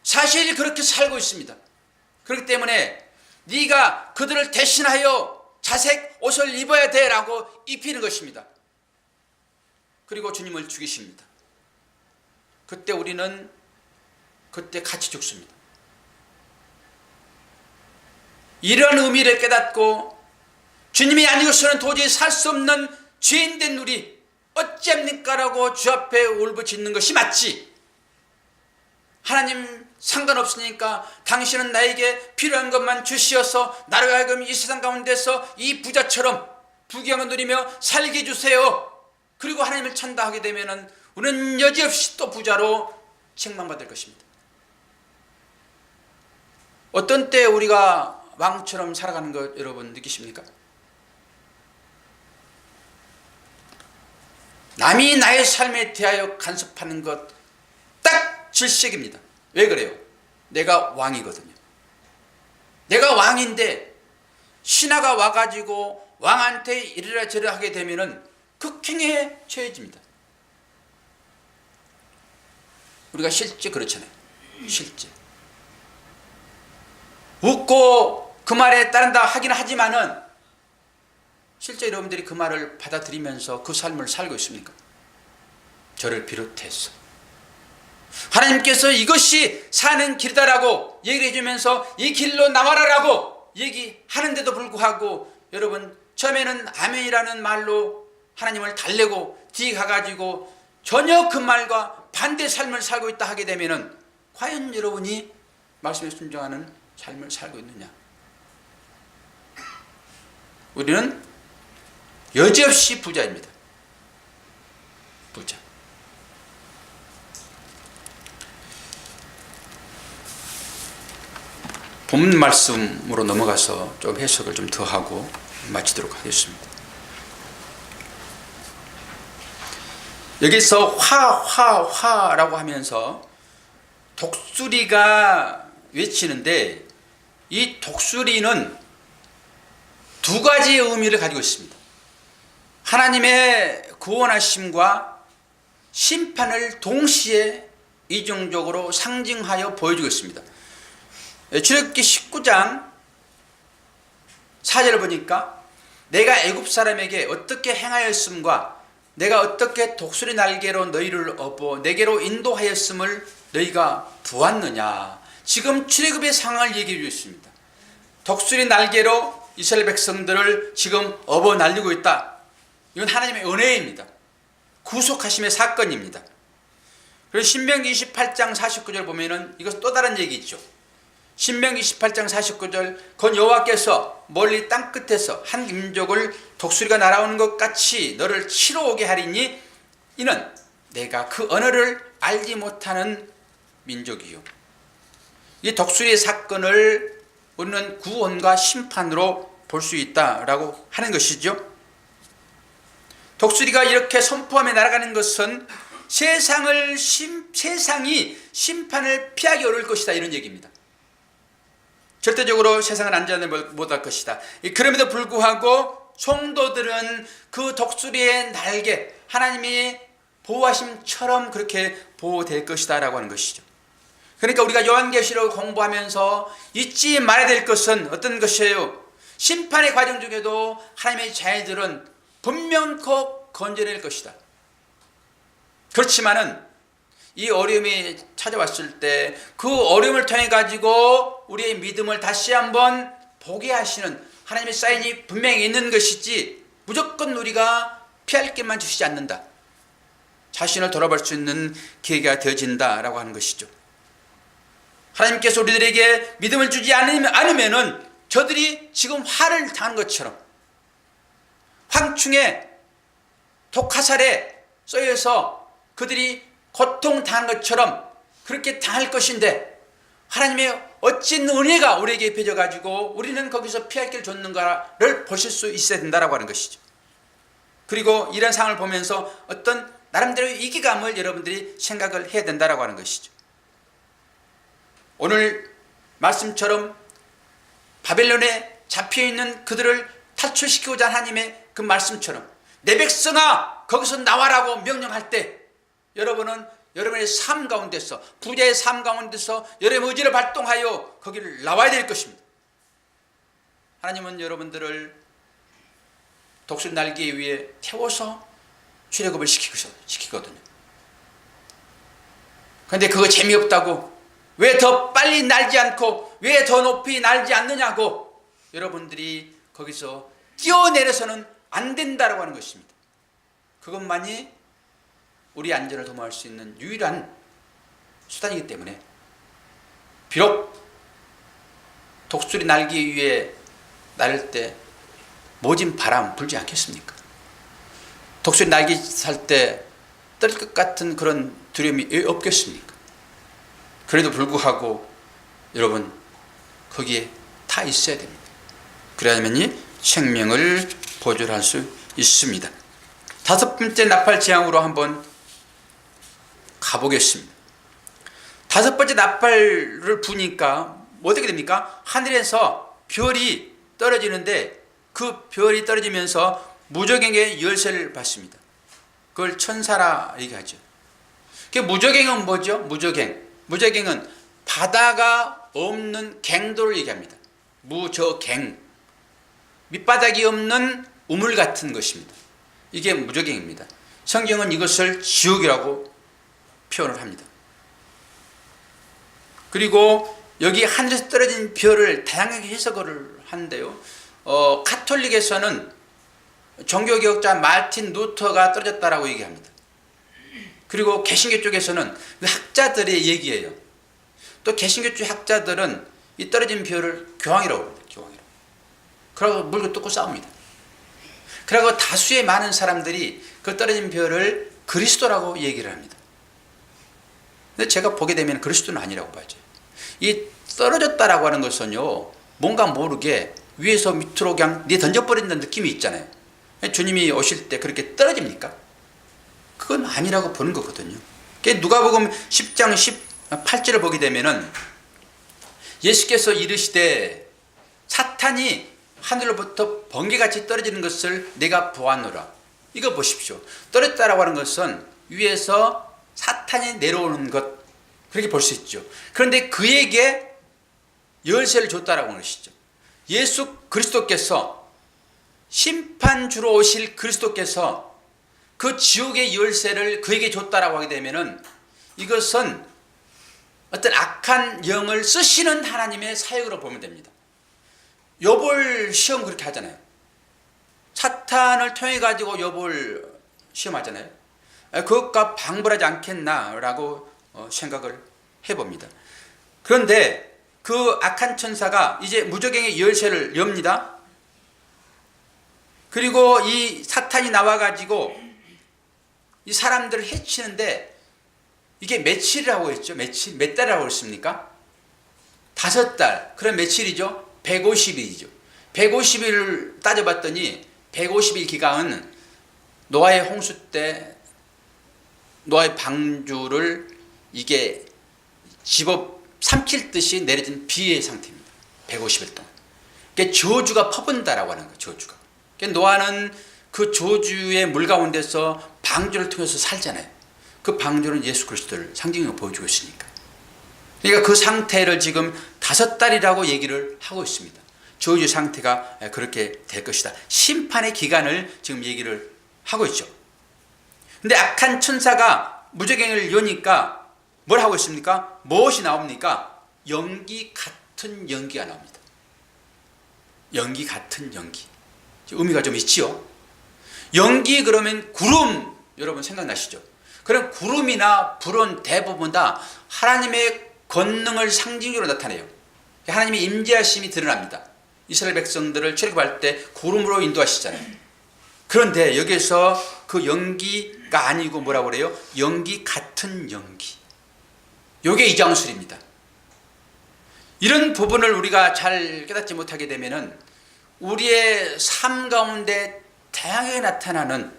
사실 그렇게 살고 있습니다. 그렇기 때문에 네가 그들을 대신하여 자색 옷을 입어야 돼라고 입히는 것입니다. 그리고 주님을 죽이십니다. 그때 우리는 그때 같이 죽습니다. 이런 의미를 깨닫고 주님이 아니고서는 도저히 살 수 없는 죄인된 우리 어찌합니까? 라고 주 앞에 울부짖는 것이 맞지. 하나님 상관없으니까 당신은 나에게 필요한 것만 주시어서 나로 하여금 이 세상 가운데서 이 부자처럼 부귀영을 누리며 살게 해주세요. 그리고 하나님을 찬다 하게 되면은 우리는 여지없이 또 부자로 책망받을 것입니다. 어떤 때 우리가 왕처럼 살아가는 것 여러분 느끼십니까? 남이 나의 삶에 대하여 간섭하는 것 딱 질색입니다. 왜 그래요? 내가 왕이거든요. 내가 왕인데 신하가 와가지고 왕한테 이래라 저래라 하게 되면은 극행에 처해집니다. 우리가 실제 그렇잖아요. 실제 웃고 그 말에 따른다 하긴 하지만은 실제 여러분들이 그 말을 받아들이면서 그 삶을 살고 있습니까? 저를 비롯해서 하나님께서 이것이 사는 길이다라고 얘기를 해주면서 이 길로 나와라라고 얘기하는데도 불구하고 여러분 처음에는 아멘이라는 말로 하나님을 달래고 뒤에 가가지고 전혀 그 말과 반대 삶을 살고 있다 하게 되면은 과연 여러분이 말씀에 순종하는 삶을 살고 있느냐? 우리는 여지없이 부자입니다. 부자. 본문 말씀으로 넘어가서 좀 해석을 좀 더 하고 마치도록 하겠습니다. 여기서 화라고 하면서 독수리가 외치는데 이 독수리는 두 가지의 의미를 가지고 있습니다. 하나님의 구원하심과 심판을 동시에 이중적으로 상징하여 보여주고 있습니다. 출애굽기 19장 4절을 보니까 내가 애굽 사람에게 어떻게 행하였음과 내가 어떻게 독수리 날개로 너희를 업어 내게로 인도하였음을 너희가 보았느냐. 지금 출애굽의 상황을 얘기해 주고 있습니다. 독수리 날개로 이스라엘 백성들을 지금 업어 날리고 있다. 이건 하나님의 은혜입니다. 구속하심의 사건입니다. 그리고 신명기 28장 49절 보면은 이것은 또 다른 얘기죠. 신명기 28장 49절 건 여호와께서 멀리 땅끝에서 한 민족을 독수리가 날아오는 것 같이 너를 치러 오게 하리니 이는 내가 그 언어를 알지 못하는 민족이요. 이 독수리의 사건을 우리는 구원과 심판으로 볼 수 있다라고 하는 것이죠. 독수리가 이렇게 선포하며 날아가는 것은 세상이 심판을 피하기 어려울 것이다 이런 얘기입니다. 절대적으로 세상은 안전을 못할 것이다. 그럼에도 불구하고 성도들은 그 독수리의 날개 하나님이 보호하심처럼 그렇게 보호될 것이다 라고 하는 것이죠. 그러니까 우리가 요한계시록을 공부하면서 잊지 말아야 될 것은 어떤 것이에요? 심판의 과정 중에도 하나님의 자녀들은 분명코 건져낼 것이다. 그렇지만은 이 어려움이 찾아왔을 때 그 어려움을 통해 가지고 우리의 믿음을 다시 한번 보게 하시는 하나님의 사인이 분명히 있는 것이지 무조건 우리가 피할 길만 주시지 않는다. 자신을 돌아볼 수 있는 기회가 되어진다라고 하는 것이죠. 하나님께서 우리들에게 믿음을 주지 않으면은 저들이 지금 화를 당한 것처럼 황충에 독화살에 쏘여서 그들이 고통당한 것처럼 그렇게 당할 것인데 하나님의 어찌 은혜가 우리에게 입혀져가지고 우리는 거기서 피할 길을 줬는가를 보실 수 있어야 된다고 하는 것이죠. 그리고 이런 상황을 보면서 어떤 나름대로 위기감을 여러분들이 생각을 해야 된다고 하는 것이죠. 오늘 말씀처럼 바벨론에 잡혀있는 그들을 탈출시키고자 하나님의 그 말씀처럼 내 백성아 거기서 나와라고 명령할 때 여러분은 여러분의 삶 가운데서 부자의 삶 가운데서 여러분의 의지를 발동하여 거기를 나와야 될 것입니다. 하나님은 여러분들을 독수리 날개 위에 태워서 출애굽을 시키거든요. 그런데 그거 재미없다고 왜 더 빨리 날지 않고 왜 더 높이 날지 않느냐고 여러분들이 거기서 뛰어내려서는 안 된다고 하는 것입니다. 그것만이 우리 안전을 도모할 수 있는 유일한 수단이기 때문에 비록 독수리 날개 위에 날 때 모진 바람 불지 않겠습니까? 독수리 날개 살 때 떨릴 것 같은 그런 두려움이 왜 없겠습니까? 그래도 불구하고 여러분 거기에 타 있어야 됩니다. 그래야만이 생명을 보존할 수 있습니다. 다섯 번째 나팔 재앙으로 한번 가보겠습니다. 다섯 번째 나팔을 부니까 어떻게 됩니까? 하늘에서 별이 떨어지는데 그 별이 떨어지면서 무저갱의 열쇠를 받습니다. 그걸 천사라 얘기하죠. 무저갱은 뭐죠? 무저갱은 바다가 없는 갱도를 얘기합니다. 무저갱, 밑바닥이 없는 우물 같은 것입니다. 이게 무저갱입니다. 성경은 이것을 지옥이라고 표현을 합니다. 그리고 여기 하늘에서 떨어진 별을 다양하게 해석을 하는데요. 가톨릭에서는 종교개혁자 마틴 루터가 떨어졌다라고 얘기합니다. 그리고 개신교 쪽에서는 학자들의 얘기예요. 또 개신교 쪽 학자들은 이 떨어진 별을 교황이라고 합니다. 교황이라고. 그러고 물고 뜯고 싸웁니다. 그리고 다수의 많은 사람들이 그 떨어진 별을 그리스도라고 얘기를 합니다. 근데 제가 보게 되면 그리스도는 아니라고 봐죠. 이 떨어졌다라고 하는 것은요, 뭔가 모르게 위에서 밑으로 그냥 던져버린다는 느낌이 있잖아요. 주님이 오실 때 그렇게 떨어집니까? 그건 아니라고 보는 거거든요. 누가복음 10장 18절을 보게 되면은 예수께서 이르시되 사탄이 하늘로부터 번개같이 떨어지는 것을 내가 보았노라. 이거 보십시오. 떨어졌다라고 하는 것은 위에서 사탄이 내려오는 것, 그렇게 볼 수 있죠. 그런데 그에게 열쇠를 줬다라고 하는 것이죠. 예수 그리스도께서 심판주로 오실 그리스도께서 그 지옥의 열쇠를 그에게 줬다라고 하게 되면은 이것은 어떤 악한 영을 쓰시는 하나님의 사역으로 보면 됩니다. 욥을 시험 그렇게 하잖아요. 사탄을 통해 가지고 욥을 시험하잖아요. 그것과 방불하지 않겠나라고 생각을 해봅니다. 그런데 그 악한 천사가 이제 무저갱의 열쇠를 엽니다. 그리고 이 사탄이 나와가지고 이 사람들을 해치는데 이게 며칠이라고 했죠? 몇 달이라고 했습니까? 5달. 그럼 며칠이죠? 150일이죠. 150일을 따져봤더니 150일 기간은 노아의 홍수 때 노아의 방주를 이게 집어 삼킬 듯이 내려진 비의 상태입니다. 150일 동안. 그러니까 저주가 퍼분다라고 하는 거예요. 저주가. 그러니까 노아는 그 저주의 물 가운데서 방주를 통해서 살잖아요. 그 방주는 예수 그리스도를 상징으로 보여주고 있으니까. 그러니까 그 상태를 지금 5달이라고 얘기를 하고 있습니다. 저주 상태가 그렇게 될 것이다. 심판의 기간을 지금 얘기를 하고 있죠. 근데 악한 천사가 무저갱을 여니까 뭘 하고 있습니까? 무엇이 나옵니까? 연기 같은 연기가 나옵니다. 연기 같은 연기. 의미가 좀 있지요. 연기 그러면 구름, 여러분 생각나시죠? 그럼 구름이나 불은 대부분 다 하나님의 권능을 상징적으로 나타내요. 하나님의 임재하심이 드러납니다. 이스라엘 백성들을 출애굽할 때 구름으로 인도하시잖아요. 그런데 여기서 그 연기가 아니고 뭐라고 그래요? 연기 같은 연기. 요게 이장술입니다. 이런 부분을 우리가 잘 깨닫지 못하게 되면은 우리의 삶 가운데 다양하게 나타나는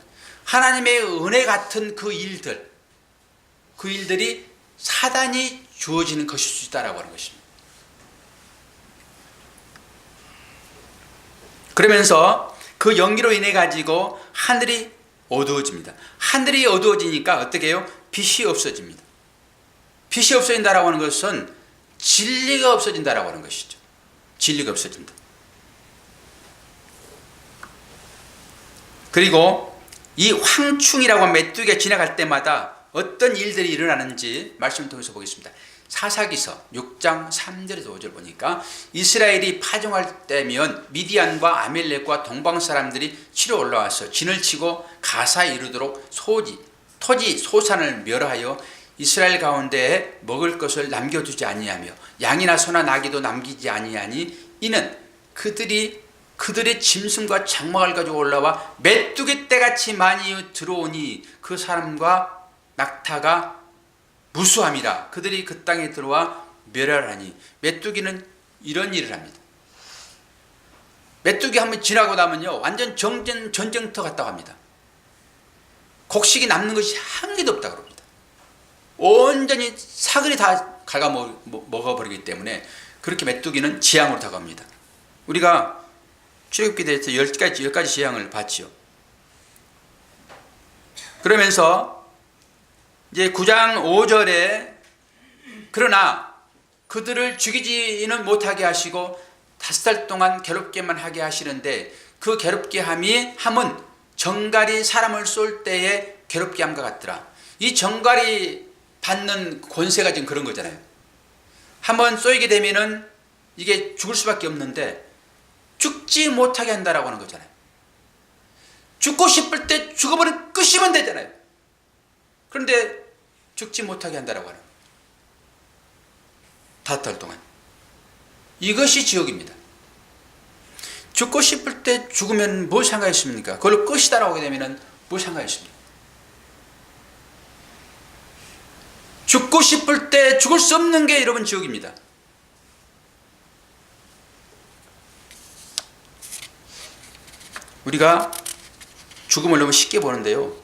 하나님의 은혜 같은 그 일들이 사단이 주어지는 것일 수 있다라고 하는 것입니다. 그러면서 그 연기로 인해 가지고 하늘이 어두워집니다. 하늘이 어두워지니까 어떻게 해요? 빛이 없어집니다. 빛이 없어진다라고 하는 것은 진리가 없어진다라고 하는 것이죠. 진리가 없어진다. 그리고 이 황충이라고 메뚜기가 지나갈 때마다 어떤 일들이 일어나는지 말씀을 통해서 보겠습니다. 사사기서 6장 3절에서 5절 보니까 이스라엘이 파종할 때면 미디안과 아멜렉과 동방 사람들이 치러 올라와서 진을 치고 가사에 이르도록 토지 소산을 멸하여 이스라엘 가운데에 먹을 것을 남겨두지 아니하며 양이나 소나 나귀도 남기지 아니하니 이는 그들의 짐승과 장막을 가지고 올라와 메뚜기 떼같이 많이 들어오니 그 사람과 낙타가 무수함이라 그들이 그 땅에 들어와 멸하라니. 메뚜기는 이런 일을 합니다. 메뚜기 한번 지나고 나면요 완전 전쟁터 갔다고 합니다. 곡식이 남는 것이 한 개도 없다고 합니다. 온전히 사글이 다 갉아먹어버리기 때문에 그렇게 메뚜기는 재앙으로 다가옵니다. 우리가 출애굽기대에서 10가지 재앙을 봤지요. 그러면서 이제 9장 5절에 그러나 그들을 죽이지는 못하게 하시고 5달 동안 괴롭게만 하게 하시는데 그 괴롭게 함은 정갈이 사람을 쏠 때에 괴롭게 함과 같더라. 이 정갈이 받는 권세가 지금 그런 거잖아요. 한번 쏘이게 되면은 이게 죽을 수밖에 없는데 죽지 못하게 한다라고 하는 거잖아요. 죽고 싶을 때 죽어버리면 끝이면 되잖아요. 그런데 죽지 못하게 한다라고 하는 5달 동안. 이것이 지옥입니다. 죽고 싶을 때 죽으면 뭘 상관이 있습니까? 그걸로 끝이다라고 하게 되면 뭘 상관이 있습니까? 죽고 싶을 때 죽을 수 없는 게 여러분 지옥입니다. 우리가 죽음을 너무 쉽게 보는데요,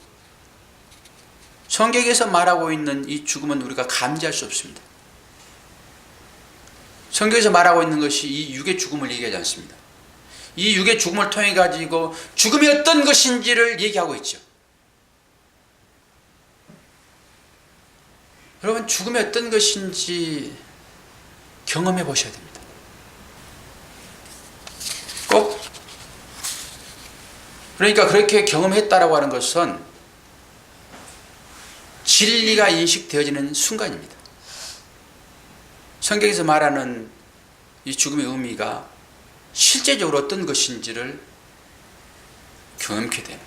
성경에서 말하고 있는 이 죽음은 우리가 감지할 수 없습니다. 성경에서 말하고 있는 것이 이 육의 죽음을 얘기하지 않습니다. 이 육의 죽음을 통해 가지고 죽음이 어떤 것인지를 얘기하고 있죠. 여러분, 죽음이 어떤 것인지 경험해 보셔야 됩니다. 꼭 그러니까 그렇게 경험했다라고 하는 것은 진리가 인식되어지는 순간입니다. 성경에서 말하는 이 죽음의 의미가 실제적으로 어떤 것인지를 경험케 되는,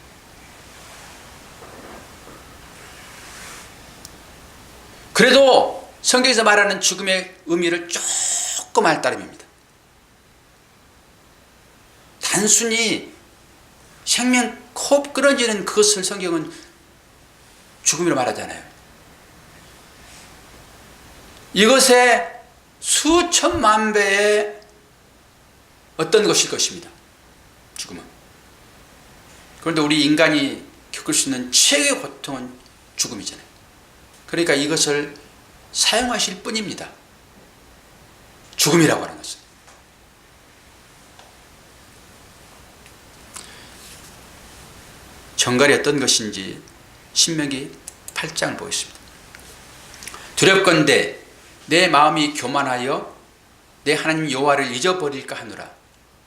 그래도 성경에서 말하는 죽음의 의미를 조금 알 따름입니다. 단순히 생명 코 끊어지는 그것을 성경은 죽음이라고 말하잖아요. 이것의 수천만 배의 어떤 것일 것입니다. 죽음은. 그런데 우리 인간이 겪을 수 있는 최고의 고통은 죽음이잖아요. 그러니까 이것을 사용하실 뿐입니다. 죽음이라고 하는 것은. 정갈이 어떤 것인지 신명기 8장을 보겠습니다. 두렵건대 내 마음이 교만하여 내 하나님 여호와를 잊어버릴까 하노라.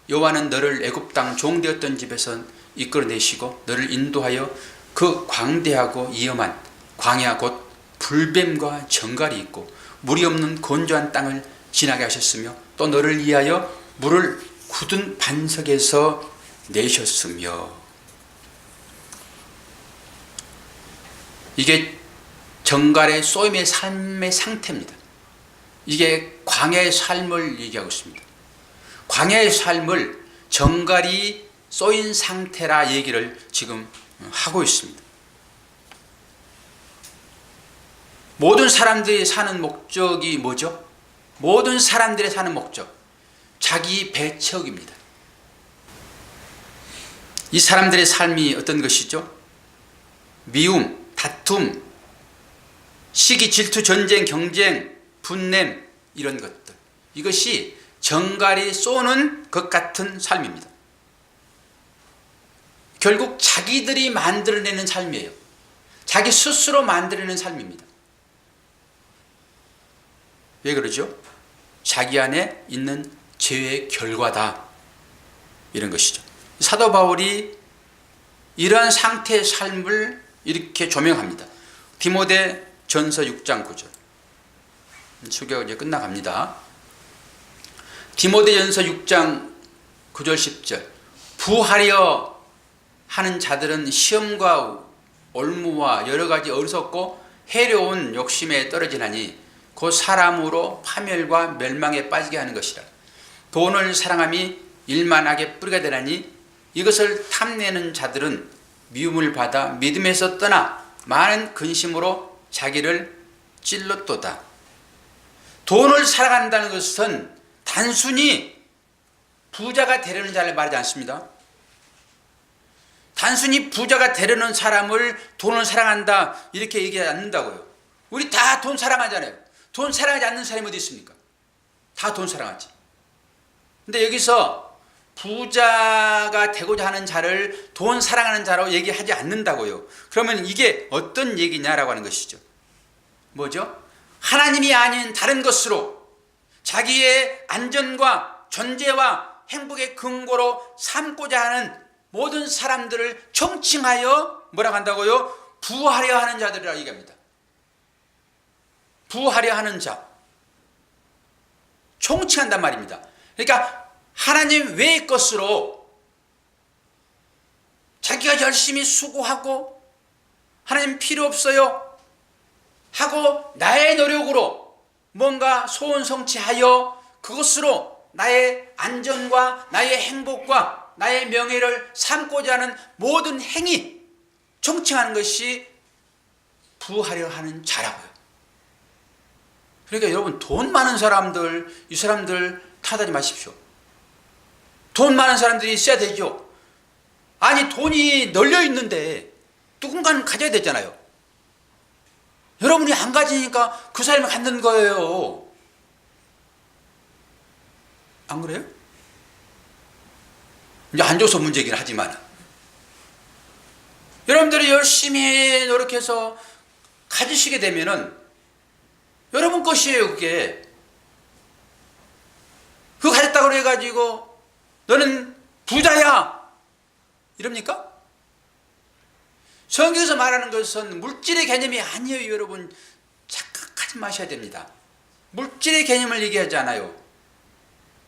여호와는 너를 애굽 땅 종되었던 집에서 이끌어내시고 너를 인도하여 그 광대하고 위험한 광야 곧 불뱀과 정갈이 있고 물이 없는 건조한 땅을 지나게 하셨으며 또 너를 위하여 물을 굳은 반석에서 내셨으며. 이게 정갈의 쏘임의 삶의 상태입니다. 이게 광야의 삶을 얘기하고 있습니다. 광야의 삶을 정갈이 쏘인 상태라 얘기를 지금 하고 있습니다. 모든 사람들이 사는 목적이 뭐죠? 모든 사람들이 사는 목적, 자기 배척입니다. 이 사람들의 삶이 어떤 것이죠? 미움, 다툼, 시기, 질투, 전쟁, 경쟁, 분냄, 이런 것들, 이것이 정갈이 쏘는 것 같은 삶입니다. 결국 자기들이 만들어내는 삶이에요. 자기 스스로 만들어내는 삶입니다. 왜 그러죠? 자기 안에 있는 죄의 결과다, 이런 것이죠. 사도 바울이 이러한 상태의 삶을 이렇게 조명합니다. 디모데 전서 6장 9절. 수교 이제 끝나갑니다. 디모데 전서 6장 9절 10절. 부하려 하는 자들은 시험과 올무와 여러 가지 어리석고 해로운 욕심에 떨어지나니 곧 사람으로 파멸과 멸망에 빠지게 하는 것이라. 돈을 사랑함이 일만하게 뿌리가 되나니 이것을 탐내는 자들은 미움을 받아 믿음에서 떠나 많은 근심으로 자기를 찔렀도다. 돈을 사랑한다는 것은 단순히 부자가 되려는 자를 말하지 않습니다. 단순히 부자가 되려는 사람을 돈을 사랑한다 이렇게 얘기하지 않는다고요. 우리 다 돈 사랑하잖아요. 돈 사랑하지 않는 사람이 어디 있습니까? 다 돈 사랑하지. 근데 여기서 부자가 되고자 하는 자를 돈 사랑하는 자로 얘기하지 않는다고요. 그러면 이게 어떤 얘기냐라고 하는 것이죠. 뭐죠? 하나님이 아닌 다른 것으로 자기의 안전과 존재와 행복의 근거로 삼고자 하는 모든 사람들을 총칭하여 뭐라고 한다고요? 부하려 하는 자들이라고 얘기합니다. 부하려 하는 자, 총칭한단 말입니다. 그러니까 하나님 외의 것으로 자기가 열심히 수고하고 하나님 필요 없어요 하고 나의 노력으로 뭔가 소원 성취하여 그것으로 나의 안전과 나의 행복과 나의 명예를 삼고자 하는 모든 행위, 총칭하는 것이 부하려 하는 자라고요. 그러니까 여러분, 돈 많은 사람들, 이 사람들 탓하지 마십시오. 돈 많은 사람들이 있어야 되죠. 아니, 돈이 널려 있는데 누군가는 가져야 되잖아요. 여러분이 안 가지니까 그 사람이 갖는 거예요. 안 그래요? 이제 안 줘서 문제긴 하지만 여러분들이 열심히 노력해서 가지시게 되면은 여러분 것이에요. 그게 그거 가졌다고 해가지고 너는 부자야 이럽니까? 성경에서 말하는 것은 물질의 개념이 아니에요. 여러분 착각하지 마셔야 됩니다. 물질의 개념을 얘기하지 않아요.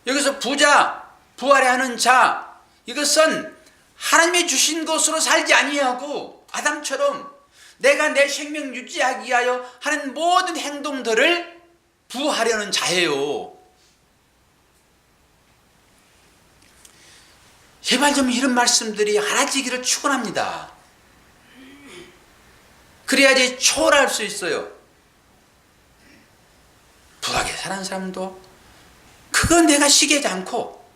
여기서 부자, 부하려 하는 자, 이것은 하나님이 주신 것으로 살지 아니하고 아담처럼 내가 내 생명 유지하기 위하여 하는 모든 행동들을 부하려는 자예요. 제발 좀 이런 말씀들이 알아지기를 축원합니다. 그래야지 초월할 수 있어요. 부하게 사는 사람도 그건 내가 시기하지 않고,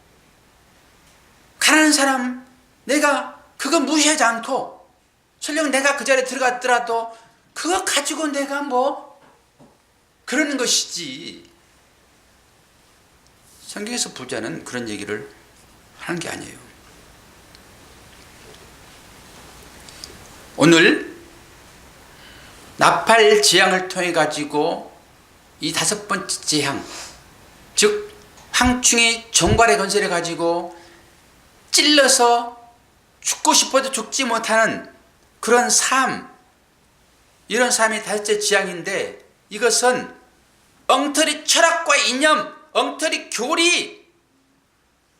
가난한 사람 내가 그거 무시하지 않고, 설령 내가 그 자리에 들어갔더라도 그거 가지고 내가 뭐 그러는 것이지. 성경에서 부자는 그런 얘기를 하는 게 아니에요. 오늘 나팔 재앙을 통해 가지고 이 5번째 재앙, 즉 황충의 정갈의 건세를 가지고 찔러서 죽고 싶어도 죽지 못하는 그런 삶, 이런 삶이 5째 재앙인데, 이것은 엉터리 철학과 이념, 엉터리 교리,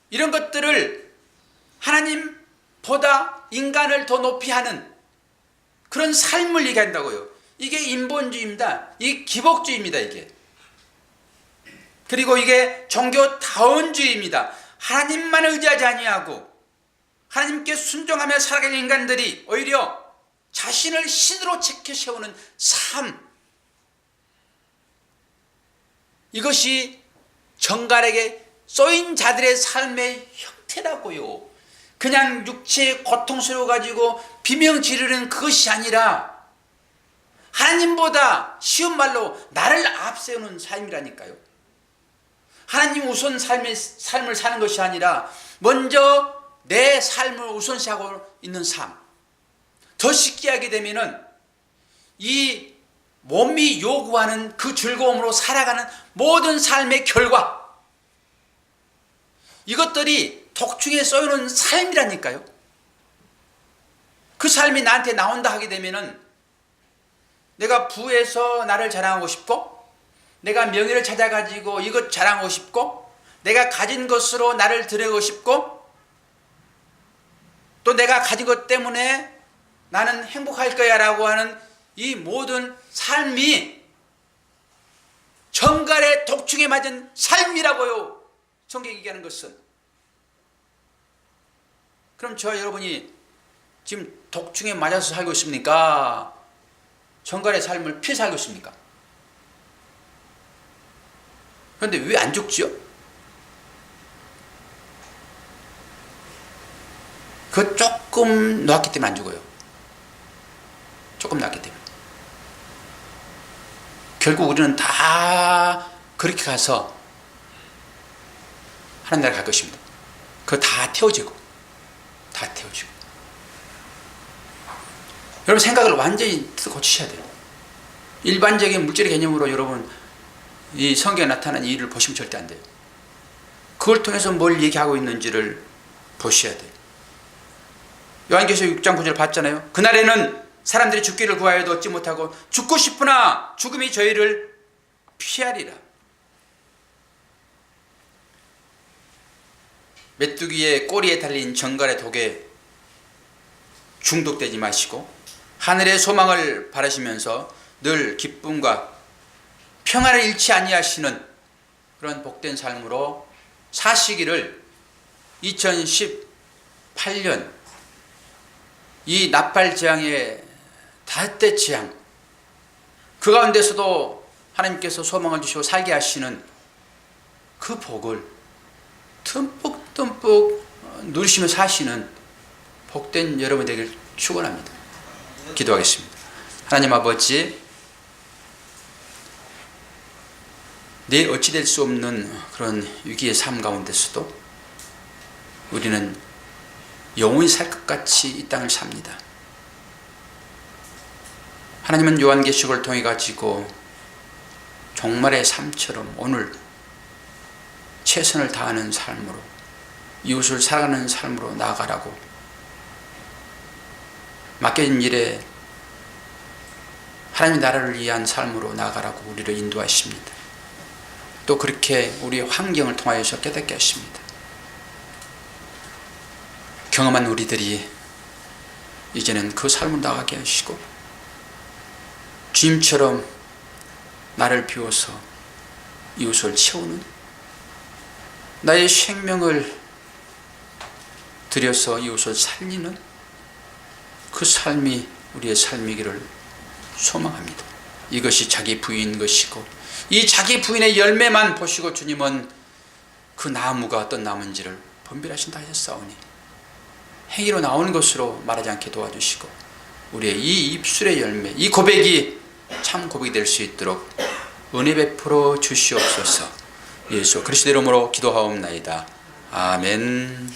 이런 것들을 하나님보다 인간을 더 높이 하는 그런 삶을 얘기한다고요. 이게 인본주의입니다. 이게 기복주의입니다. 이게. 그리고 이게 종교다원주의입니다. 하나님만 의지하지 아니하고 하나님께 순종하며 살아가는 인간들이 오히려 자신을 신으로 체켜 세우는 삶, 이것이 정갈에게 쏘인 자들의 삶의 형태라고요. 그냥 육체의 고통스러워 가지고 비명 지르는 그것이 아니라 하나님보다 쉬운 말로 나를 앞세우는 삶이라니까요. 하나님 우선 삶을 사는 것이 아니라 먼저 내 삶을 우선시하고 있는 삶. 더 쉽게 하게 되면은 이 몸이 요구하는 그 즐거움으로 살아가는 모든 삶의 결과, 이것들이 독충에 쏘이는 삶이라니까요. 그 삶이 나한테 나온다 하게 되면은 내가 부에서 나를 자랑하고 싶고, 내가 명예를 찾아가지고 이것 자랑하고 싶고, 내가 가진 것으로 나를 드러내고 싶고, 또 내가 가진 것 때문에 나는 행복할 거야 라고 하는 이 모든 삶이 정갈의 독충에 맞은 삶이라고요. 성경이 얘기하는 것은. 그럼 저와 여러분이 지금 독충에 맞아서 살고 있습니까? 정갈의 삶을 피해 살고 있습니까? 그런데 왜 안 죽지요? 그 조금 놓았기 때문에 안 죽어요. 조금 놨기 때문에. 결국 우리는 다 그렇게 가서 하나님 나라 갈 것입니다. 그거 다 태워지고. 여러분 생각을 완전히 고치셔야 돼요. 일반적인 물질의 개념으로 여러분 이 성경에 나타난 이 일을 보시면 절대 안 돼요. 그걸 통해서 뭘 얘기하고 있는지를 보셔야 돼요. 요한계시록 6장 9절 봤잖아요. 그날에는 사람들이 죽기를 구하여도 얻지 못하고 죽고 싶으나 죽음이 저희를 피하리라. 메뚜기의 꼬리에 달린 정갈의 독에 중독되지 마시고 하늘의 소망을 바라시면서 늘 기쁨과 평안을 잃지 아니하시는 그런 복된 삶으로 사시기를 2018년 이 나팔 재앙의 닷대 재앙, 그 가운데서도 하나님께서 소망을 주시고 살게 하시는 그 복을 듬뿍 누리시며 사시는 복된 여러분 되길 축원합니다. 기도하겠습니다. 하나님 아버지, 내일 어찌 될 수 없는 그런 위기의 삶 가운데서도 우리는 영원히 살 것 같이 이 땅을 삽니다. 하나님은 요한계시록을 통해 가지고 종말의 삶처럼 오늘 최선을 다하는 삶으로, 이웃을 사랑하는 삶으로 나아가라고, 맡겨진 일에 하나님의 나라를 위한 삶으로 나아가라고 우리를 인도하십니다. 또 그렇게 우리의 환경을 통하여서 깨닫게 하십니다. 경험한 우리들이 이제는 그 삶을 나가게 하시고 주님처럼 나를 비워서 이웃을 채우는, 나의 생명을 들여서 이웃을 살리는 그 삶이 우리의 삶이기를 소망합니다. 이것이 자기 부인인 것이고, 이 자기 부인의 열매만 보시고 주님은 그 나무가 어떤 나무인지를 분별하신다 하셨사오니 행위로 나오는 것으로 말하지 않게 도와주시고 우리의 이 입술의 열매, 이 고백이 참 고백이 될 수 있도록 은혜 베풀어 주시옵소서. 예수 그리스도 이름으로 기도하옵나이다. 아멘.